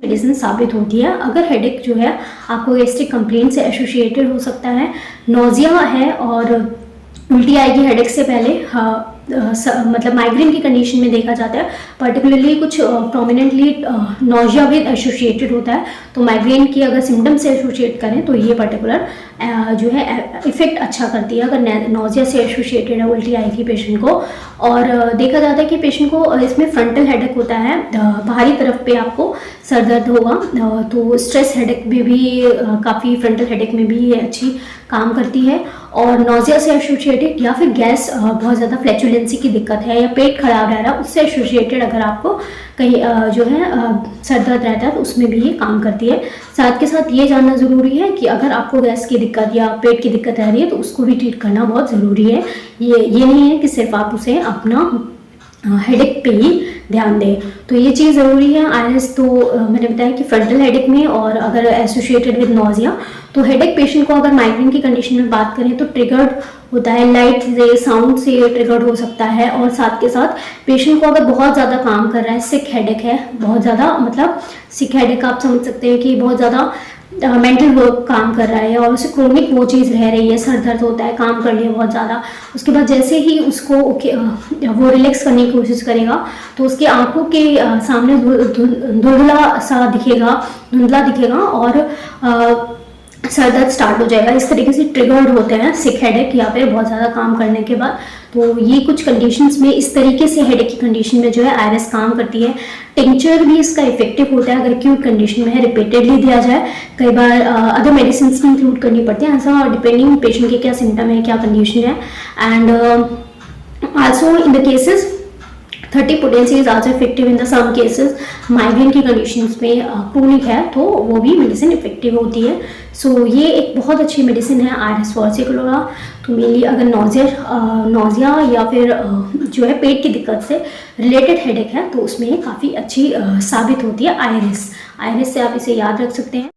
Medicine साबित होती है। अगर हेडेक जो है आपको गैस्ट्रिक कंप्लेंट से एसोसिएटेड हो सकता है, नोजिया है और उल्टी आएगी हेडेक से पहले, मतलब माइग्रेन की कंडीशन में देखा जाता है पर्टिकुलरली कुछ प्रोमिनेंटली नोजिया विद एसोसिएटेड होता है। तो माइग्रेन की अगर सिम्टम से एसोसिएट करें तो ये पर्टिकुलर जो है इफेक्ट अच्छा करती है अगर नोजिया से एसोसिएटेड है उल्टी आएगी पेशेंट को। और देखा जाता है कि पेशेंट को इसमें फ्रंटल हेडेक होता है, बाहरी तरफ पे आपको सर दर्द होगा, तो स्ट्रेस हेडेक में भी काफ़ी फ्रंटल हेडेक में भी ये अच्छी काम करती है। और नोजिया से एसोसिएटेड या फिर गैस बहुत ज़्यादा फ्लैचुलेंसी की दिक्कत है या पेट खराब रह रहा है उससे एसोसिएटेड अगर आपको कहीं जो है सर दर्द रहता है तो उसमें भी ये काम करती है। साथ के साथ ये जानना ज़रूरी है कि अगर आपको गैस की दिक्कत या पेट की दिक्कत रह रही है तो उसको भी ट्रीट करना बहुत ज़रूरी है। ये नहीं है कि सिर्फ आप उसे अपना हेडेक पे ही ध्यान दें, तो ये चीज़ ज़रूरी है। आईएस तो मैंने बताया कि फ्रंटल हेडेक में और अगर एसोसिएटेड विद नोजिया, तो हेडेक पेशेंट को अगर माइग्रेन की कंडीशन में बात करें तो ट्रिगर्ड होता है, लाइट से साउंड से ट्रिगर्ड हो सकता है। और साथ के साथ पेशेंट को अगर बहुत ज़्यादा काम कर रहा है, सिक हेडेक है, बहुत ज़्यादा मतलब सिक हेडेक आप समझ सकते हैं कि बहुत ज़्यादा मेंटल वर्क काम कर रहा है और उसे क्रोनिक वो चीज़ रह रही है, सर दर्द होता है, काम कर लिया बहुत ज़्यादा, उसके बाद जैसे ही उसको वो रिलैक्स करने की कोशिश करेगा तो उसकी आंखों के सामने धुंधला दिखेगा और सर दर्द स्टार्ट हो जाएगा। इस तरीके से ट्रिगर्ड होते हैं सिक हेडेक या फिर बहुत ज़्यादा काम करने के बाद। तो ये कुछ कंडीशंस में इस तरीके से हेडेक की कंडीशन में जो है आईआरएस काम करती है। टिंचर भी इसका इफेक्टिव होता है अगर एक्यूट कंडीशन में है, रिपीटेडली दिया जाए। कई बार अदर मेडिसिन भी इंक्लूड करनी पड़ती है, ऐसा डिपेंडिंग पेशेंट के क्या सिम्टम है, क्या कंडीशन है। And also in the cases 30 potency is also effective in the some cases। Migraine की कंडीशंस में क्रोनिक है तो वो भी मेडिसिन इफेक्टिव होती है। सो ये एक बहुत अच्छी मेडिसिन है आईआरएस versicolora। तो मेनली अगर नोजिया या फिर जो है पेट की दिक्कत से रिलेटेड हेडेक है तो उसमें काफ़ी अच्छी साबित होती है आईआरएस से। आप इसे याद रख सकते हैं।